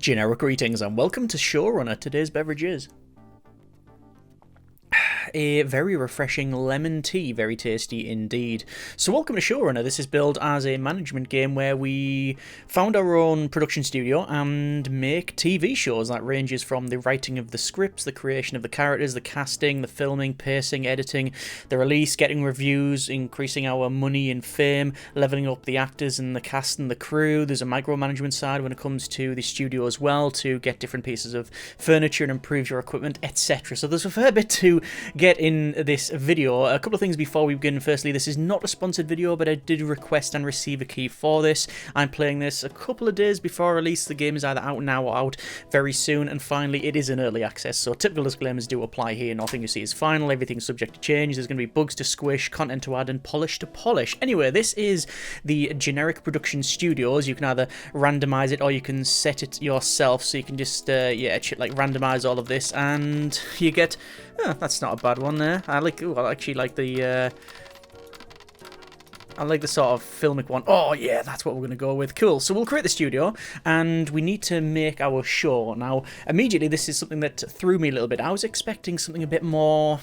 Generic greetings and welcome to Showrunner. Today's beverage is a very refreshing lemon tea, very tasty indeed. So welcome to Showrunner. This is billed as a management game where we found our own production studio and make TV shows. That ranges from the writing of the scripts, the creation of the characters, the casting, the filming, pacing, editing, the release, getting reviews, increasing our money and fame, leveling up the actors and the cast and the crew. There's a micromanagement side when it comes to the studio as well, to get different pieces of furniture and improve your equipment, etc. So there's a fair bit to get in this video. A couple of things before we begin. Firstly, this is not a sponsored video, but I did request and receive a key for this. I'm playing this a couple of days before release. The game is either out now or out very soon, and finally it is in early access, so typical disclaimers do apply here. Nothing you see is final, everything's subject to change. There's going to be bugs to squish, content to add, and polish to polish. Anyway, this is the generic production studios. You can either randomize it or you can set it yourself, so you can just like randomize all of this and you get that's not a bad one there. I actually like the I like the sort of filmic one. Oh yeah, that's what we're going to go with. Cool. So we'll create the studio and we need to make our show. Now, immediately this is something that threw me a little bit. I was expecting something a bit more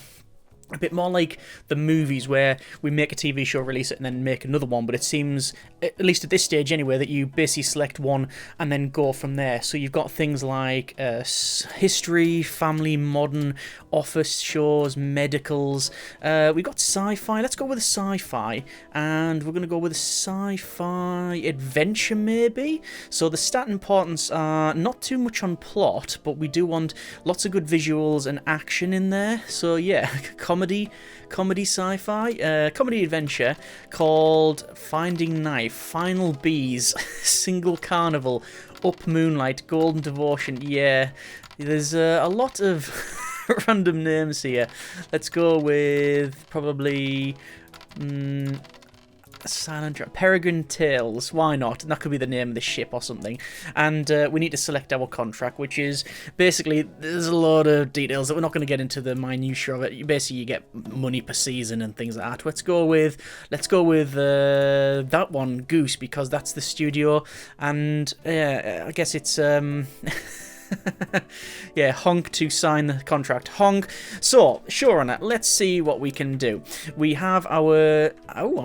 like the movies where we make a TV show, release it, and then make another one. But it seems, at least at this stage anyway, that you basically select one and then go from there. So you've got things like history, family, modern, office shows, medicals. We've got sci-fi. Let's go with a sci-fi. And we're going to go with a sci-fi adventure, maybe? So the stat importance are not too much on plot, but we do want lots of good visuals and action in there. So yeah, comedy sci-fi, comedy adventure called Finding Knife, Final Bees, Single Carnival, Up Moonlight, Golden Devotion. Yeah, there's a lot of random names here. Let's go with probably Peregrine Tales, why not? That could be the name of the ship or something. And we need to select our contract, which is basically, there's a lot of details that we're not going to get into the minutiae of it. Basically, you get money per season and things like that. Let's go with that one, Goose, because that's the studio. And I guess it's yeah, honk to sign the contract. Honk. So, Showrunner, let's see what we can do. We have our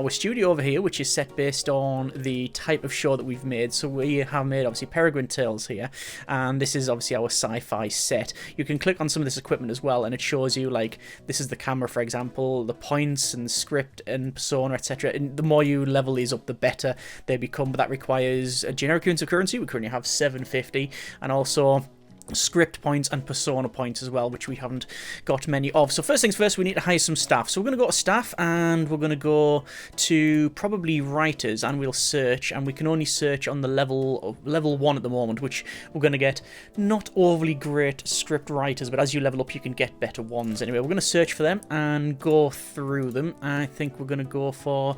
studio over here, which is set based on the type of show that we've made. So we have made, obviously, Peregrine Tales here, and this is obviously our sci-fi set. You can click on some of this equipment as well, and it shows you, like, this is the camera, for example, the points and script and persona, etc. And the more you level these up, the better they become, but that requires a generic unit of currency. We currently have 750, and also script points and persona points as well, which we haven't got many of. So first things first, we need to hire some staff. So we're going to go to staff, and we're going to go to probably writers, and we'll search, and we can only search on the level 1 at the moment, which we're going to get not overly great script writers, but as you level up you can get better ones. Anyway, we're going to search for them and go through them. I think we're going to go for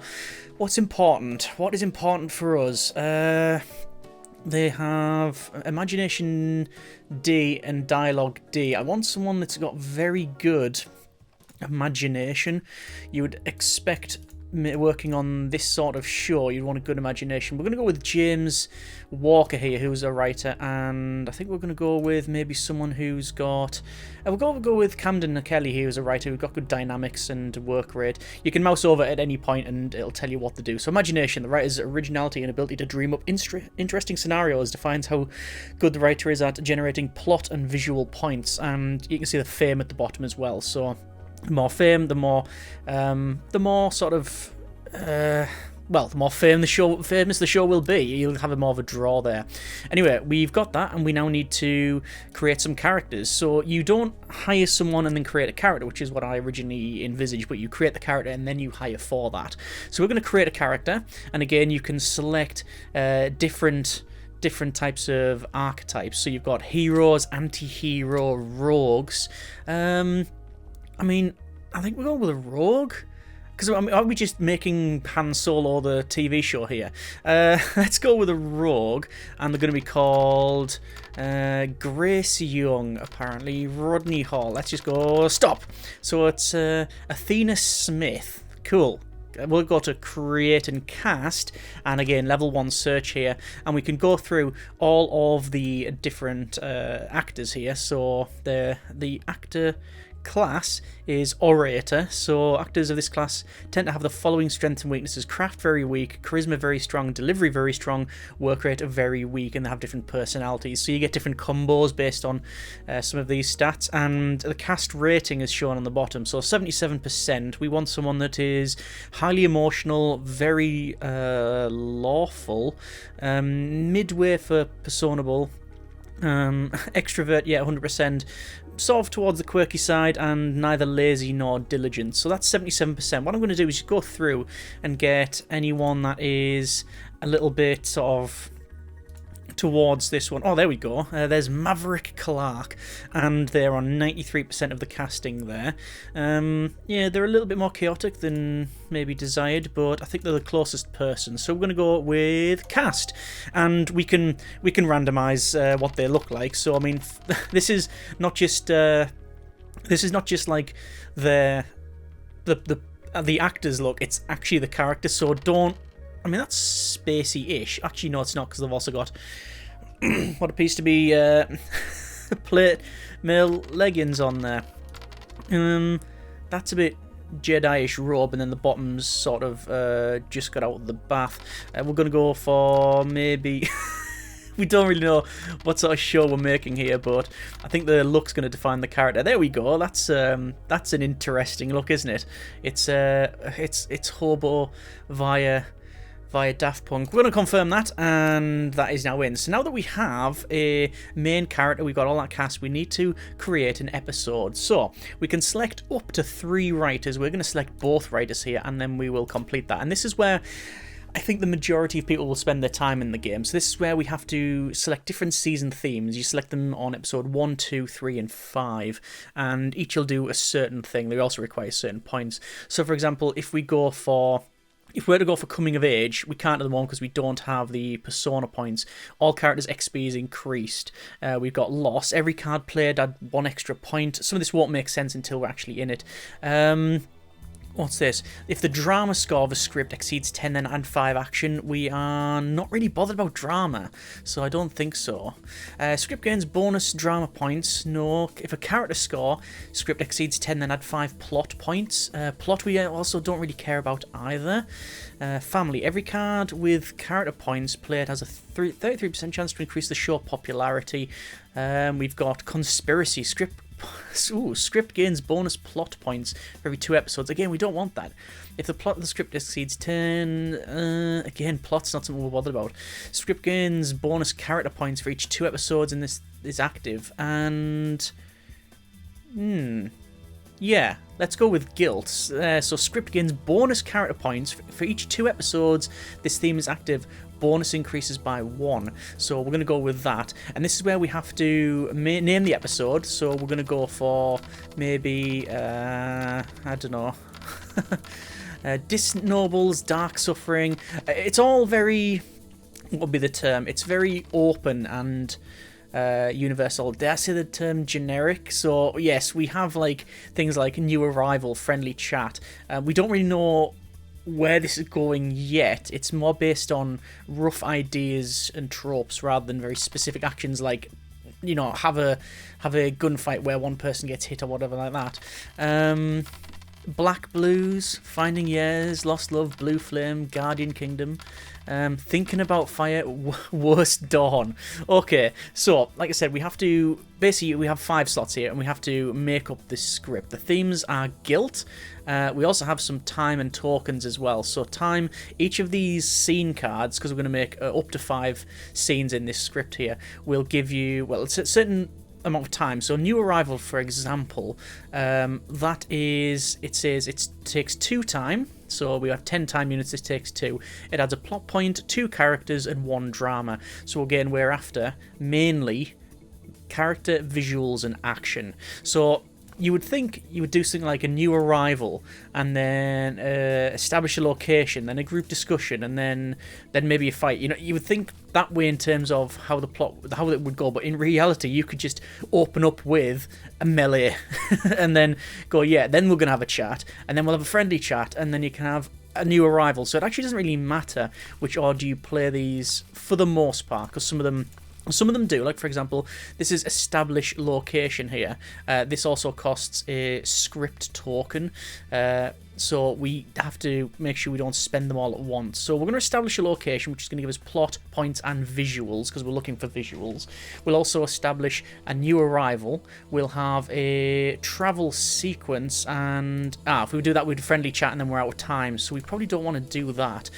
what's important. What is important for us? They have Imagination D and Dialogue D. I want someone that's got very good imagination. You would expect, working on this sort of show, you'd want a good imagination. We're going to go with James Walker here, who's a writer, and I think we're going to go with maybe someone who's got... we'll go with Camden Kelly, who's a writer who's got good dynamics and work rate. You can mouse over at any point and it'll tell you what to do. So imagination, the writer's originality and ability to dream up interesting scenarios defines how good the writer is at generating plot and visual points. And you can see the fame at the bottom as well. So the more fame, the more sort of... well, the more famous the show will be, you'll have more of a draw there. Anyway, we've got that, and we now need to create some characters. So you don't hire someone and then create a character, which is what I originally envisaged, but you create the character and then you hire for that. So we're going to create a character, and again, you can select different types of archetypes. So you've got heroes, anti-hero, rogues. I mean, I think we're going with a rogue. Because are we just making Han Solo the TV show here? Let's go with a rogue, and they're going to be called Grace Young, apparently. Rodney Hall. Let's just go. Stop. So it's Athena Smith. Cool. we'll go to create and cast, and again level 1 search here, and we can go through all of the different actors here. So the actor class is orator, so actors of this class tend to have the following strengths and weaknesses: craft very weak, charisma very strong, delivery very strong, work rate very weak, and they have different personalities, so you get different combos based on some of these stats. And the cast rating is shown on the bottom, so 77%. We want someone that is highly emotional, very lawful, midway for personable, extrovert, yeah, 100%, sort of towards the quirky side, and neither lazy nor diligent. So that's 77%. What I'm going to do is just go through and get anyone that is a little bit sort of towards this one. Oh, there we go. There's Maverick Clark, and they're on 93% of the casting there. Yeah, they're a little bit more chaotic than maybe desired, but I think they're the closest person. So we're going to go with cast, and we can randomize what they look like. So I mean, this is not just like the actors look. It's actually the characters. So don't. I mean, that's spacey-ish. Actually, no, it's not, because they've also got what appears to be plate mail leggings on there. That's a bit Jedi-ish robe, and then the bottom's sort of just got out of the bath. We're going to go for maybe... We don't really know what sort of show we're making here, but I think the look's going to define the character. There we go. That's an interesting look, isn't it? It's hobo via Daft Punk. We're going to confirm that, and that is now in. So now that we have a main character, we've got all that cast, we need to create an episode. So we can select up to 3 writers. We're going to select both writers here, and then we will complete that. And this is where I think the majority of people will spend their time in the game. So this is where we have to select different season themes. You select them on episode 1, 2, 3, and 5, and each will do a certain thing. They also require certain points. So for example, if we were to go for coming of age, we can't at the moment because we don't have the persona points. All characters' XP is increased. We've got loss. Every card played add 1 extra point. Some of this won't make sense until we're actually in it. What's this? If the drama score of a script exceeds 10, then add 5 action. We are not really bothered about drama, so I don't think so. Script gains bonus drama points. No. If a character score script exceeds 10, then add 5 plot points. Plot we also don't really care about either. Family. Every card with character points played has a 33% chance to increase the show popularity. We've got conspiracy. Script gains bonus plot points for every 2 episodes. Again, we don't want that. If the plot of the script exceeds 10, again, plot's not something we're bothered about. Script gains bonus character points for each 2 episodes, and this is active. And yeah, let's go with guilt. So script gains bonus character points for each 2 episodes. This theme is active. Bonus increases by 1. So we're going to go with that. And this is where we have to name the episode. So we're going to go for maybe, I don't know, Distant Nobles, Dark Suffering. It's all very, what would be the term? It's very open and universal. Dare I say the term generic? So yes, we have like things like new arrival, friendly chat. We don't really know where this is going yet. It's more based on rough ideas and tropes rather than very specific actions, like, you know, have a gunfight where one person gets hit or whatever like that. Black Blues, Finding Years, Lost Love, Blue Flame, Guardian Kingdom, Thinking About Fire, Worst Dawn. Okay, so like I said, we have to basically we have 5 slots here, and we have to make up this script. The themes are guilt. We also have some time and tokens as well. So time, each of these scene cards, because we're going to make up to 5 scenes in this script here, will give you, well, it's a certain amount of time. So new arrival, for example, that is, it says it takes 2 time. So we have 10 time units, this takes 2. It adds a plot point, 2 characters, and 1 drama. So again, we're after mainly character, visuals, and action. So you would think you would do something like a new arrival, and then establish a location, then a group discussion, and then maybe a fight. You know, you would think that way in terms of how it would go. But in reality, you could just open up with a melee, and then go, yeah, then we're gonna have a chat, and then we'll have a friendly chat, and then you can have a new arrival. So it actually doesn't really matter which order you play these for the most part, because some of them do. Like, for example, this is establish location here. This also costs a script token. So we have to make sure we don't spend them all at once. So we're going to establish a location, which is going to give us plot, points, and visuals, because we're looking for visuals. We'll also establish a new arrival. We'll have a travel sequence, and if we do that, we'd friendly chat, and then we're out of time. So we probably don't want to do that.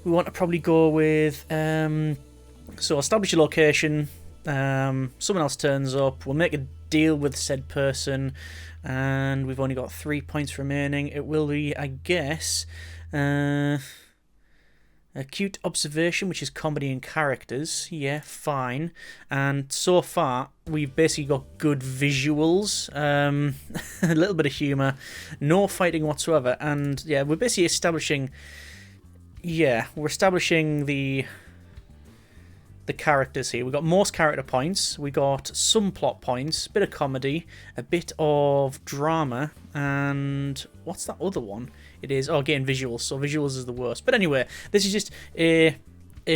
We want to probably go with so establish a location. Someone else turns up. We'll make a deal with said person. And we've only got 3 points remaining. It will be, I guess, acute observation, which is comedy and characters. Yeah, fine. And so far, we've basically got good visuals, a little bit of humour, no fighting whatsoever. And yeah, we're basically establishing, we're establishing the characters here. We got most character points, we got some plot points, a bit of comedy, a bit of drama, and what's that other one? It is, again, visuals. So visuals is the worst. But anyway, this is just a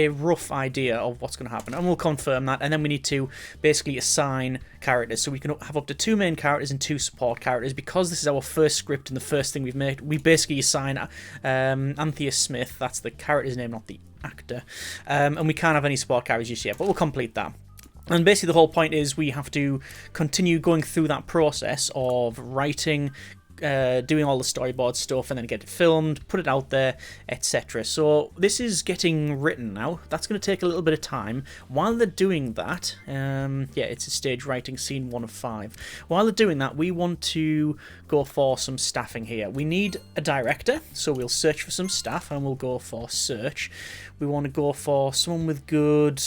rough idea of what's going to happen, and we'll confirm that. And then we need to basically assign characters, so we can have up to 2 main characters and 2 support characters. Because this is our first script and the first thing we've made, we basically assign Anthea Smith, that's the character's name, not the actor, and we can't have any support characters just yet, but we'll complete that. And basically the whole point is we have to continue going through that process of writing, doing all the storyboard stuff, and then get it filmed, put it out there, etc. So this is getting written now. That's going to take a little bit of time. While they're doing that, it's a stage writing scene 1 of 5. While they're doing that, we want to go for some staffing here. We need a director, so we'll search for some staff, and we'll go for search. We want to go for someone with good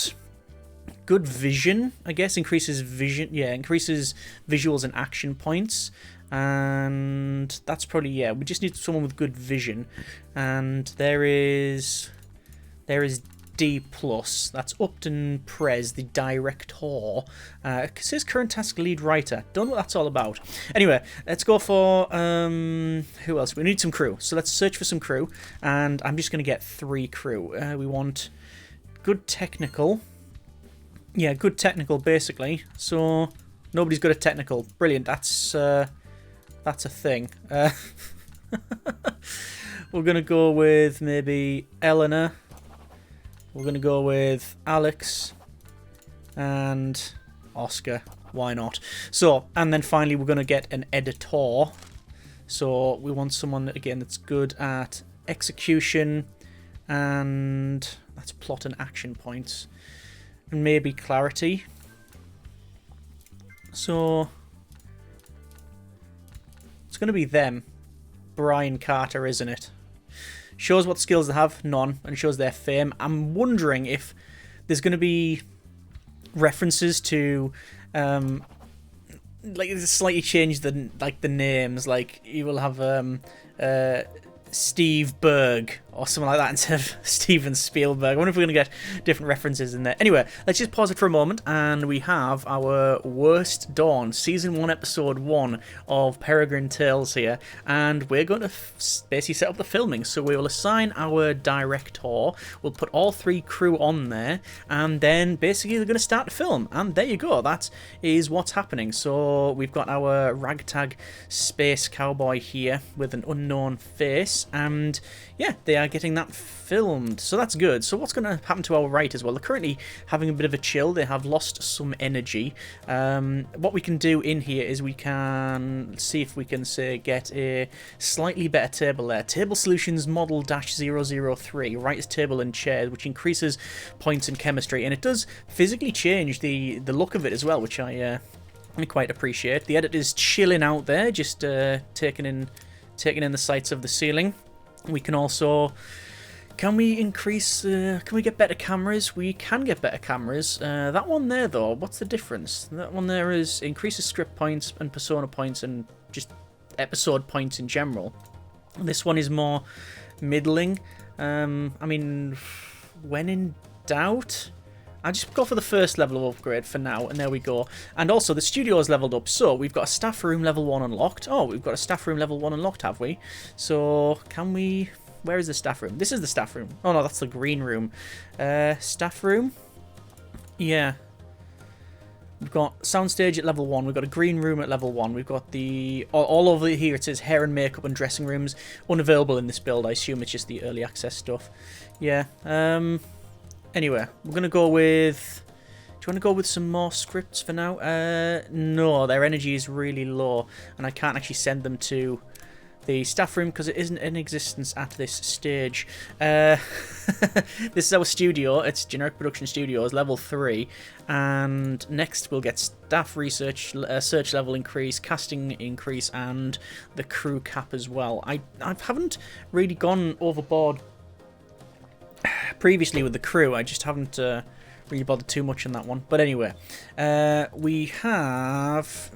vision, I guess. Increases vision, increases visuals and action points. And that's probably, we just need someone with good vision. And there is D+, that's Upton Prez, the director. It says current task lead writer. Don't know what that's all about. Anyway, let's go for who else? We need some crew, so let's search for some crew, and I'm just going to get 3 crew. We want good technical. Yeah, good technical, basically. So nobody's good at technical. Brilliant. That's a thing. We're going to go with maybe Eleanor. We're going to go with Alex and Oscar. Why not? So, and then finally we're going to get an editor. So we want someone, again, that's good at execution, and that's plot and action points. And maybe clarity. So it's going to be them. Brian Carter, isn't it? Shows what skills they have, none, and shows their fame. I'm wondering if there's going to be references to, slightly change the names. Like you will have Steve Berg or something like that instead of Steven Spielberg. I wonder if we're going to get different references in there. Anyway, let's just pause it for a moment, and we have our Worst Dawn, Season 1, Episode 1 of Peregrine Tales here, and we're going to basically set up the filming. So we will assign our director, we'll put all 3 crew on there, and then basically they're going to start the film, and there you go, that is what's happening. So we've got our ragtag space cowboy here with an unknown face, and yeah, they are getting that filmed, so that's good. So what's going to happen to our writers? Well, they're currently having a bit of a chill. They have lost some energy. What we can do in here is we can see if we can, say, get a slightly better table there. Table Solutions Model-003, writers table and chairs, which increases points in chemistry, and it does physically change the look of it as well, which I quite appreciate. The editor's chilling out there, just taking in the sights of the ceiling. We can also, can we get better cameras? We can get better cameras. That one there, though, what's the difference? That one there is increases script points and persona points and just episode points in general. This one is more middling. I mean, when in doubt, I'll just go for the first level of upgrade for now, and there we go. And also, the studio is leveled up, so we've got a staff room level 1 unlocked. Oh, we've got a staff room level 1 unlocked, have we? So, can we Where is the staff room? This is the staff room. Oh no, that's the green room. Staff room? Yeah. We've got soundstage at level 1. We've got a green room at level 1. We've got the... All over here it says hair and makeup and dressing rooms. Unavailable in this build. I assume it's just the early access stuff. Yeah. Anyway, we're going to go with... Do you want to go with some more scripts for now? No, their energy is really low. And I can't actually send them to the staff room because it isn't in existence at this stage. This is our studio. It's Generic Production Studios, level 3. And next we'll get staff research, search level increase, casting increase, and the crew cap as well. I haven't really gone overboard previously with the crew. I just haven't really bothered too much on that one. But anyway, we have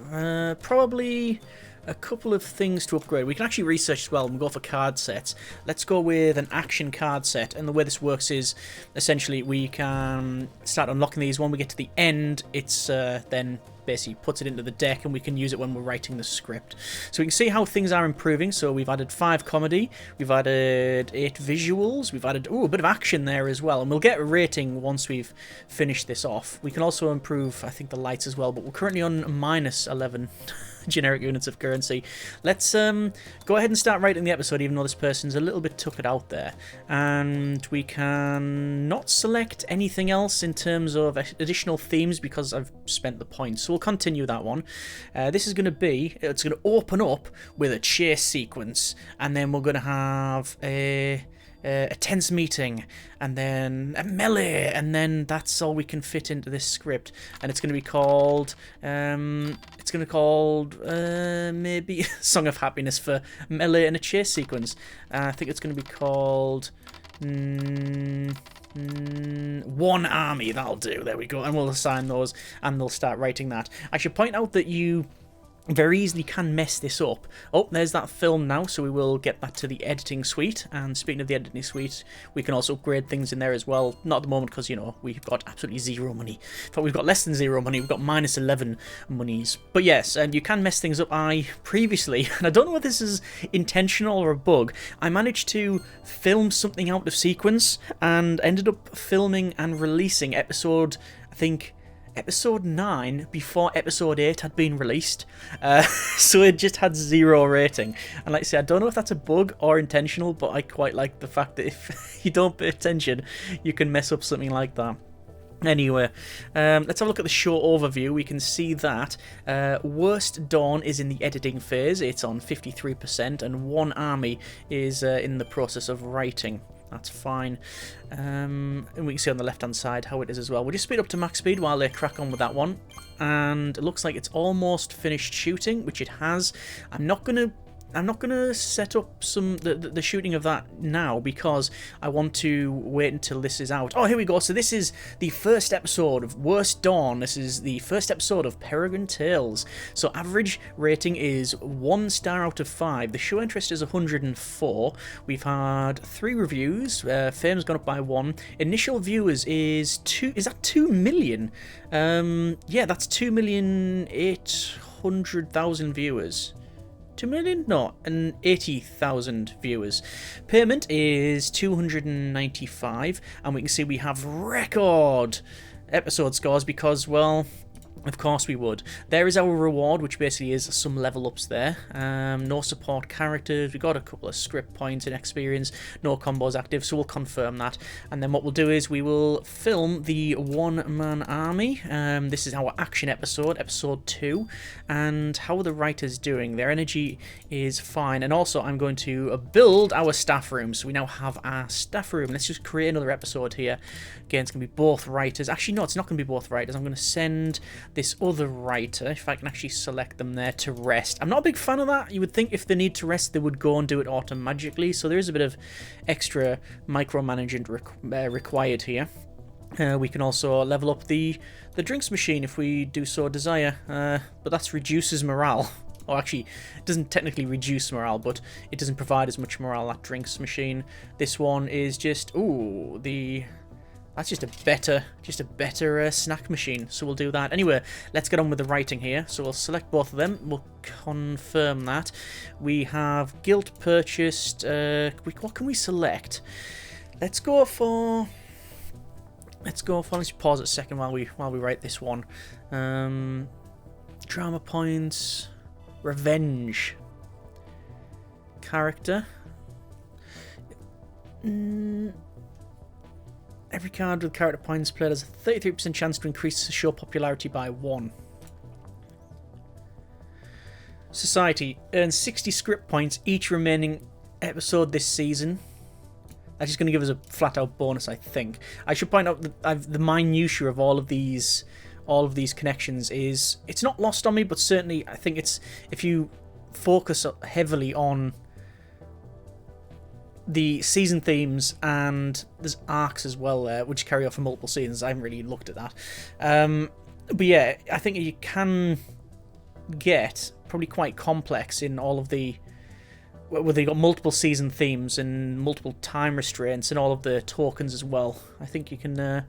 probably a couple of things to upgrade. We can actually research as well and go for card sets. Let's go with an action card set. And the way this works is essentially we can start unlocking these. When we get to the end, it's then basically puts it into the deck and we can use it when we're writing the script. So we can see how things are improving. So we've added 5 comedy, we've added 8 visuals, we've added a bit of action there as well, and we'll get a rating once we've finished this off. We can also improve, I think, the lights as well, but we're currently on minus 11 generic units of currency. Let's go ahead and start writing the episode, even though this person's a little bit tuckered out there. And we can not select anything else in terms of additional themes because I've spent the points. So we'll continue that one. This is going to be, it's going to open up with a chase sequence, and then we're going to have a tense meeting, and then a melee, and then that's all we can fit into this script. And it's going to be called maybe Song of Happiness for melee and a chase sequence. I think it's going to be called One Army. That'll do. There we go. And we'll assign those, and they'll start writing that. I should point out that you very easily can mess this up. Oh, there's that film now, so we will get that to the editing suite. And speaking of the editing suite, we can also upgrade things in there as well. Not at the moment because, you know, we've got absolutely 0 money. In fact, we've got less than 0 money. We've got minus 11 monies. But yes, and you can mess things up. I previously, and I don't know if this is intentional or a bug, I managed to film something out of sequence and ended up filming and releasing episode, I think, Episode 9 before Episode 8 had been released, so it just had 0 rating. And like I say, I don't know if that's a bug or intentional, but I quite like the fact that if you don't pay attention, you can mess up something like that. Anyway, let's have a look at the show overview. We can see that Worst Dawn is in the editing phase. It's on 53%, and One Army is in the process of writing. That's fine. And we can see on the left-hand side how it is as well. We'll just speed up to max speed while they crack on with that one. And it looks like it's almost finished shooting, which it has. I'm not gonna set up the shooting of that now because I want to wait until this is out. Oh, here we go. So this is the first episode of Worst Dawn. This is the first episode of Peregrine Tales. So average rating is 1 star out of 5. The show interest is 104. We've had 3 reviews. Fame's gone up by 1. Initial viewers is 2. Is that 2 million? Yeah, that's 2,800,000 viewers. 2 million? No, and 80,000 viewers. Payment is 295, and we can see we have record episode scores because, well, of course we would. There is our reward, which basically is some level ups there. No support characters. We got a couple of script points and experience. No combos active, so we'll confirm that. And then what we'll do is we will film the one-man army. This is our action episode, episode 2. And how are the writers doing? Their energy is fine. And also I'm going to build our staff room. So we now have our staff room. Let's just create another episode here. Again, it's going to be both writers. Actually, no, it's not going to be both writers. I'm going to send this other writer, if I can actually select them there, to rest. I'm not a big fan of that. You would think if they need to rest, they would go and do it automatically. So there is a bit of extra micromanagement required here. We can also level up the drinks machine if we do so desire, but that reduces morale. Or actually, it doesn't technically reduce morale, but it doesn't provide as much morale, that drinks machine. This one is just, ooh, the That's just a better snack machine. So we'll do that. Anyway, let's get on with the writing here. So we'll select both of them. We'll confirm that. We have guilt purchased. What can we select? Let's go for. Let's pause it a second while we write this one. Drama points. Revenge. Character. Every card with character points played has a 33% chance to increase the show popularity by 1. Society earns 60 script points each remaining episode this season. That's just going to give us a flat-out bonus, I think. I should point out that the minutiae of all of these connections it's not lost on me, but certainly I think it's, if you focus heavily on the season themes, and there's arcs as well there, which carry on for multiple seasons. I haven't really looked at that. But yeah, I think you can get probably quite complex in all of the... where they got multiple season themes and multiple time restraints and all of the tokens as well. I think you can... I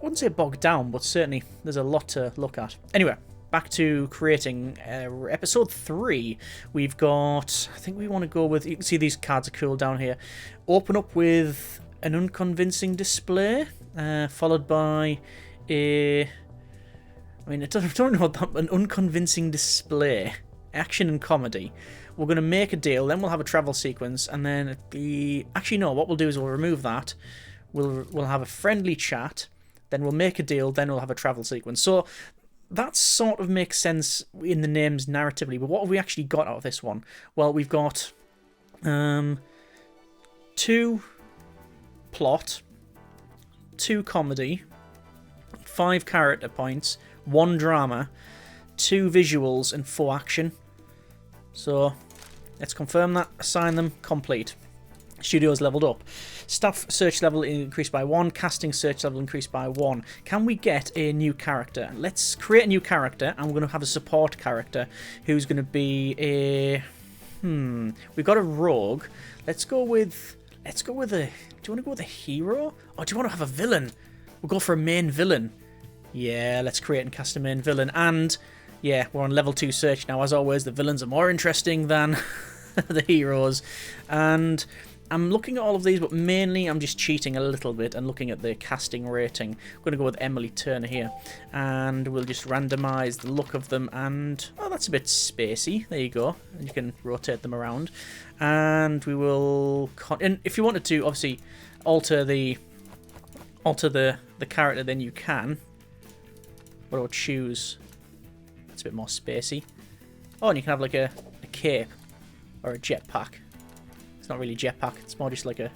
wouldn't say bogged down, but certainly there's a lot to look at. Anyway, back to creating episode 3. We've got, I think we want to go with, you can see these cards are cool down here. Open up with an unconvincing display, followed by a, I mean, I don't know what that, an unconvincing display, action and comedy. We're going to make a deal, then we'll have a travel sequence, and then at the, actually no, what we'll do is we'll remove that. We'll have a friendly chat, then we'll make a deal, then we'll have a travel sequence. So that sort of makes sense in the names narratively, but what have we actually got out of this one? Well, we've got 2 plot, 2 comedy, 5 character points, 1 drama, 2 visuals, and 4 action. So let's confirm that, assign them, complete. Studio's leveled up. Staff search level increased by 1. Casting search level increased by 1. Can we get a new character? Let's create a new character, and we're going to have a support character who's going to be a... We've got a rogue. Let's go with a... Do you want to go with a hero? Or do you want to have a villain? We'll go for a main villain. Yeah, let's create and cast a main villain. And, yeah, we're on level 2 search now. As always, the villains are more interesting than the heroes. And I'm looking at all of these, but mainly I'm just cheating a little bit and looking at the casting rating. I'm going to go with Emily Turner here, and we'll just randomise the look of them, and oh, that's a bit spacey. There you go, and you can rotate them around, and we will. And if you wanted to, obviously, alter the character, then you can. What about choose? That's a bit more spacey. Oh, and you can have like a cape or a jetpack. It's not really a jetpack, it's more just like a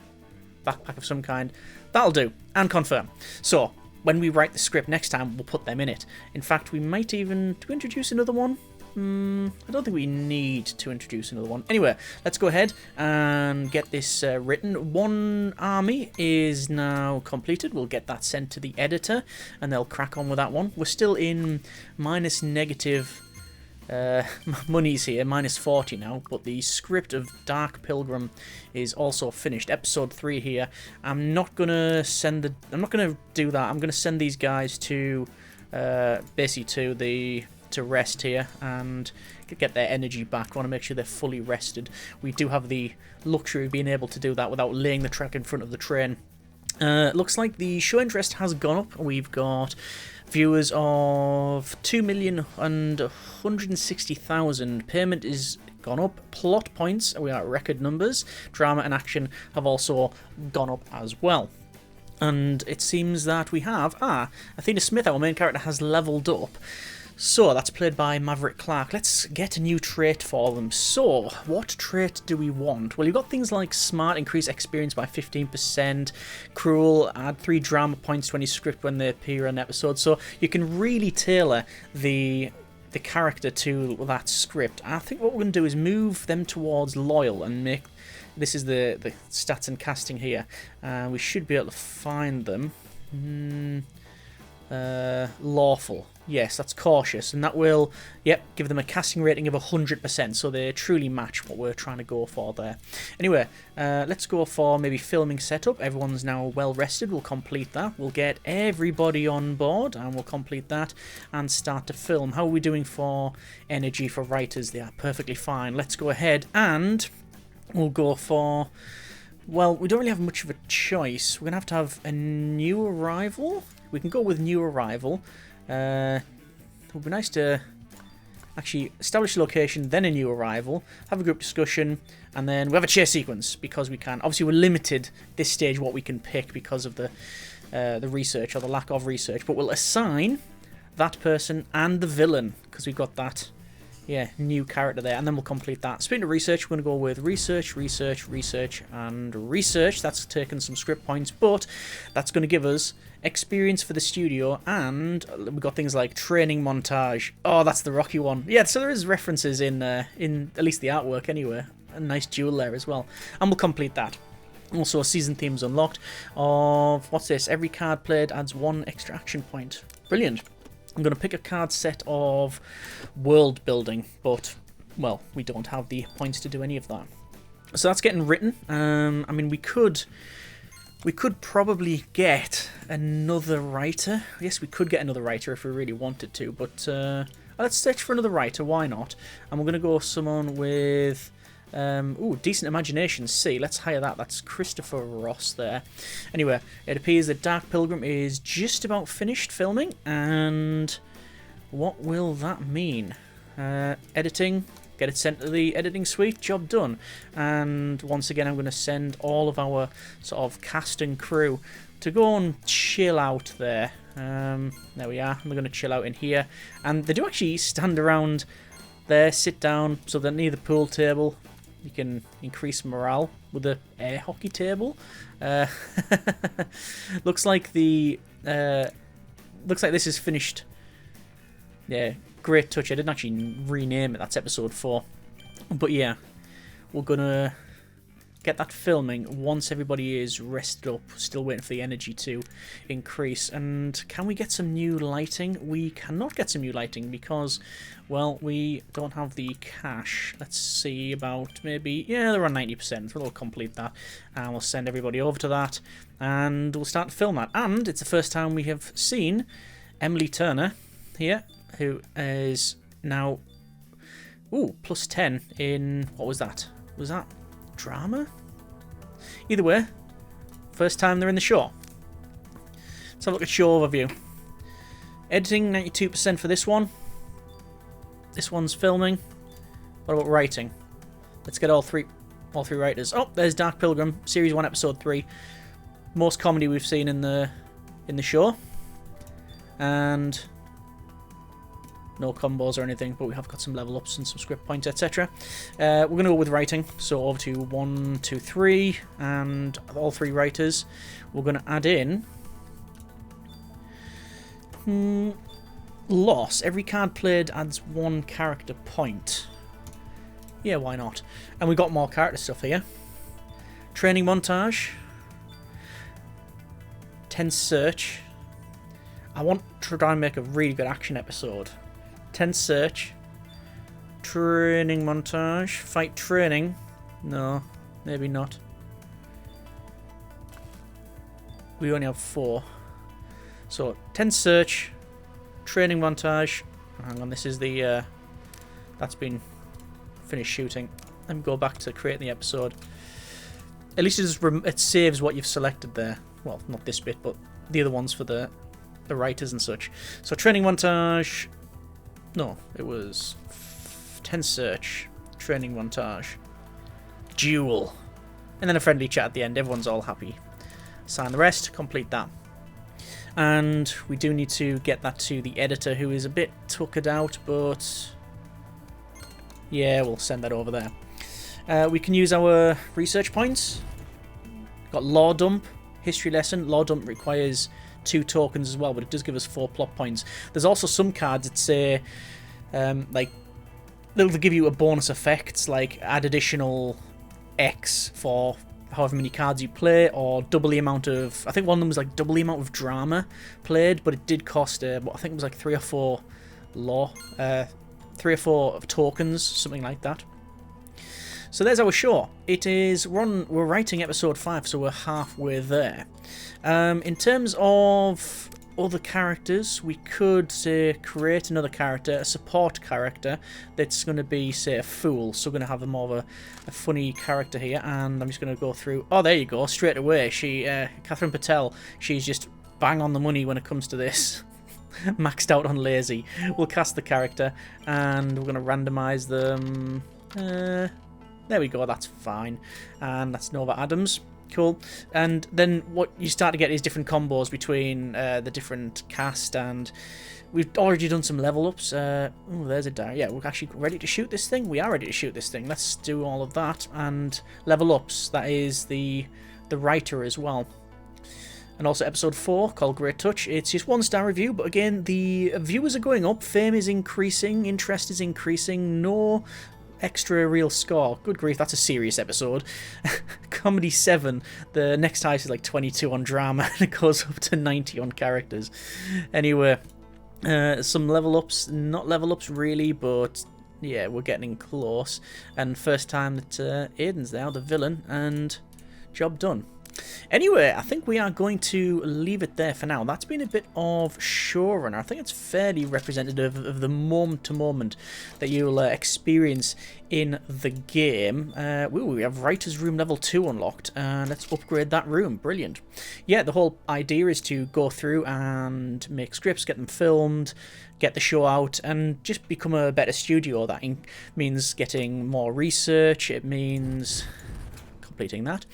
backpack of some kind. That'll do. And confirm. So, when we write the script next time, we'll put them in it. In fact, we might even... Do we introduce another one? I don't think we need to introduce another one. Anyway, let's go ahead and get this written. 1 army is now completed. We'll get that sent to the editor, and they'll crack on with that one. We're still in minus negative... monies here, minus 40 now, but the script of Dark Pilgrim is also finished. Episode 3 here. I'm not gonna do that. I'm gonna send these guys to basically to rest here and get their energy back. I want to make sure they're fully rested. We do have the luxury of being able to do that without laying the track in front of the train. Looks like the show interest has gone up. We've got viewers of 2,160,000. Payment is gone up. Plot points, we are at record numbers. Drama and action have also gone up as well. And it seems that we have... Athena Smith, our main character, has leveled up. So, that's played by Maverick Clark. Let's get a new trait for them. So, what trait do we want? Well, you've got things like smart, increase experience by 15%, cruel, add 3 drama points to any script when they appear in an episode. So, you can really tailor the character to that script. I think what we're going to do is move them towards loyal and make... This is the stats and casting here. We should be able to find them. Lawful. Yes, that's cautious, and that will, yep, give them a casting rating of 100%, so they truly match what we're trying to go for there. Anyway, let's go for maybe filming setup. Everyone's now well rested. We'll complete that. We'll get everybody on board, and we'll complete that and start to film. How are we doing for energy for writers? They are perfectly fine. Let's go ahead and we'll go for... Well, we don't really have much of a choice. We're going to have a new arrival. We can go with new arrival. It would be nice to actually establish a location, then a new arrival, have a group discussion, and then we have a chase sequence, because we can. Obviously, we're limited at this stage what we can pick because of the research, or the lack of research, but we'll assign that person and the villain, because we've got that... Yeah, new character there, and then we'll complete that. Speaking of research, we're going to go with research, research, research, and research. That's taken some script points, but that's going to give us experience for the studio, and we've got things like training montage. Oh, that's the Rocky one. Yeah, so there is references in at least the artwork anyway. A nice jewel there as well. And we'll complete that. Also, season themes unlocked of, what's this? Every card played adds 1 extra action point. Brilliant. I'm going to pick a card set of world building, but, well, we don't have the points to do any of that. So that's getting written. I mean, we could probably get another writer. Yes, we could get another writer if we really wanted to, but let's search for another writer. Why not? And we're going to go someone with... decent imagination. C. Let's hire that. That's Christopher Ross there. Anyway, it appears that Dark Pilgrim is just about finished filming, and what will that mean? Editing. Get it sent to the editing suite. Job done. And once again, I'm going to send all of our sort of cast and crew to go and chill out there. There we are. We're going to chill out in here, and they do actually stand around there, sit down, so they're near the pool table. You can increase morale with the air hockey table. Looks like this is finished. Yeah, great touch. I didn't actually rename it. That's episode 4. But yeah, we're gonna get that filming once everybody is rested up. Still waiting for the energy to increase. And can we get some new lighting? We cannot get some new lighting because, well, we don't have the cash. Let's see, about maybe, yeah, they're on 90%. We'll complete that, and we'll send everybody over to that, and we'll start to film that. And it's the first time we have seen Emily Turner here, who is now, plus 10 in, what was that? Was that drama? Either way, first time they're in the show. Let's have a look at show overview. Editing, 92% for this one. This one's filming. What about writing? Let's get all three writers. Oh, there's Dark Pilgrim, Series 1, Episode 3. Most comedy we've seen in the show. And no combos or anything, but we have got some level ups and some script points, etc. We're going to go with writing, so over to 1, 2, 3, and all 3 writers. We're going to add in loss. Every card played adds 1 character point. Yeah, why not? And we got more character stuff here. Training montage. Tense search. I want to try and make a really good action episode. Tense search. Training montage. Fight training. No, maybe not. We only have 4. So, tense search. Training montage. Hang on, this is the... that's been finished shooting. Let me go back to creating the episode. At least it saves what you've selected there. Well, not this bit, but the other ones for the writers and such. So, training montage... No, it was tense search, training montage, duel, and then a friendly chat at the end. Everyone's all happy. Sign the rest, complete that. And we do need to get that to the editor, who is a bit tuckered out, but yeah, we'll send that over there. We can use our research points. Got law dump, history lesson. Law dump requires 2 tokens as well, but it does give us 4 plot points. There's also some cards that say, like, they'll give you a bonus effects, like add additional X for however many cards you play, or double the amount of, I think one of them was like double the amount of drama played, but it did cost, what I think it was like 3 or 4 law, 3 or 4 tokens, something like that. So there's our show. It is we're writing episode 5, so we're halfway there. In terms of other characters, we could say create another character, a support character that's going to be, say, a fool. So we're going to have more of a funny character here, and I'm just going to go through. Oh, there you go, straight away. She, Catherine Patel, she's just bang on the money when it comes to this. Maxed out on lazy. We'll cast the character, and we're going to randomize them. There we go, that's fine. And that's Nova Adams. Cool. And then what you start to get is different combos between the different cast, and we've already done some level ups. Oh, there's a die. Yeah, we're actually ready to shoot this thing. We are ready to shoot this thing. Let's do all of that. And level ups, that is the writer as well. And also episode 4, called Great Touch. It's just 1-star review, but again, the viewers are going up, fame is increasing, interest is increasing, no extra real score. Good grief, that's a serious episode. Comedy 7, the next highest is like 22 on drama, and it goes up to 90 on characters. Anyway, some level ups, not level ups really, but yeah, we're getting close. And first time that Aiden's now the villain, and job done. Anyway, I think we are going to leave it there for now. That's been a bit of Showrunner. I think it's fairly representative of the moment-to-moment that you'll experience in the game. We have Writer's Room level 2 unlocked. Let's upgrade that room. Brilliant. Yeah, the whole idea is to go through and make scripts, get them filmed, get the show out, and just become a better studio. That means getting more research. It means that.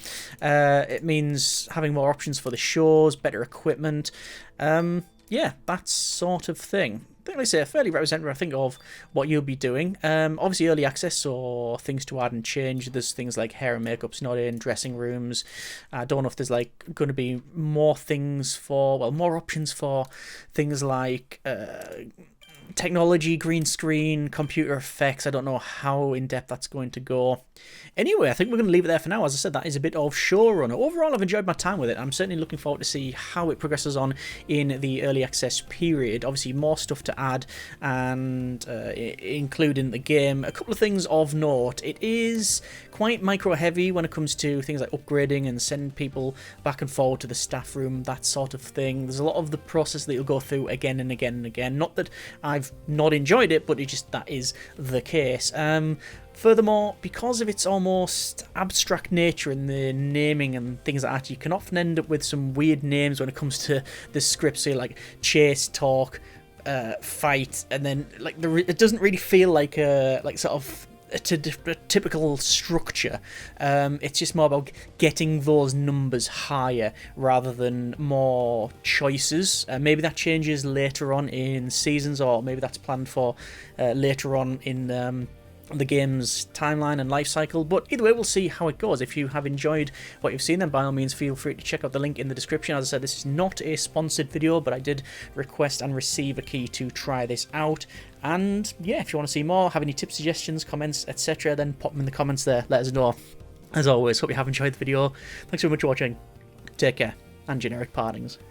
It means having more options for the shows, better equipment. Yeah, that sort of thing. I think, like I say, fairly representative, I think, of what you'll be doing. Obviously, early access or things to add and change. There's things like hair and makeup's not in, dressing rooms. I don't know if there's like going to be more things for, well, more options for things like technology, green screen, computer effects. I don't know how in-depth that's going to go. Anyway, I think we're going to leave it there for now. As I said, that is a bit of Showrunner. Overall, I've enjoyed my time with it. I'm certainly looking forward to see how it progresses on in the early access period. Obviously, more stuff to add, and including the game. A couple of things of note. It is quite micro-heavy when it comes to things like upgrading and sending people back and forward to the staff room, that sort of thing. There's a lot of the process that you'll go through again and again and again. Not that I've not enjoyed it, but it just, that is the case. Furthermore, because of its almost abstract nature in the naming and things like that, you can often end up with some weird names when it comes to the script. So like chase, talk, fight, and then like it doesn't really feel like sort of a typical structure. It's just more about getting those numbers higher rather than more choices. Maybe that changes later on in seasons, or maybe that's planned for later on in the game's timeline and life cycle, but either way, we'll see how it goes. If you have enjoyed what you've seen, then by all means feel free to check out the link in the description. As I said, this is not a sponsored video, but I did request and receive a key to try this out. And yeah, if you want to see more, have any tips, suggestions, comments, etc., then pop them in the comments there. Let us know. As always, hope you have enjoyed the video. Thanks so much for watching. Take care, and generic partings.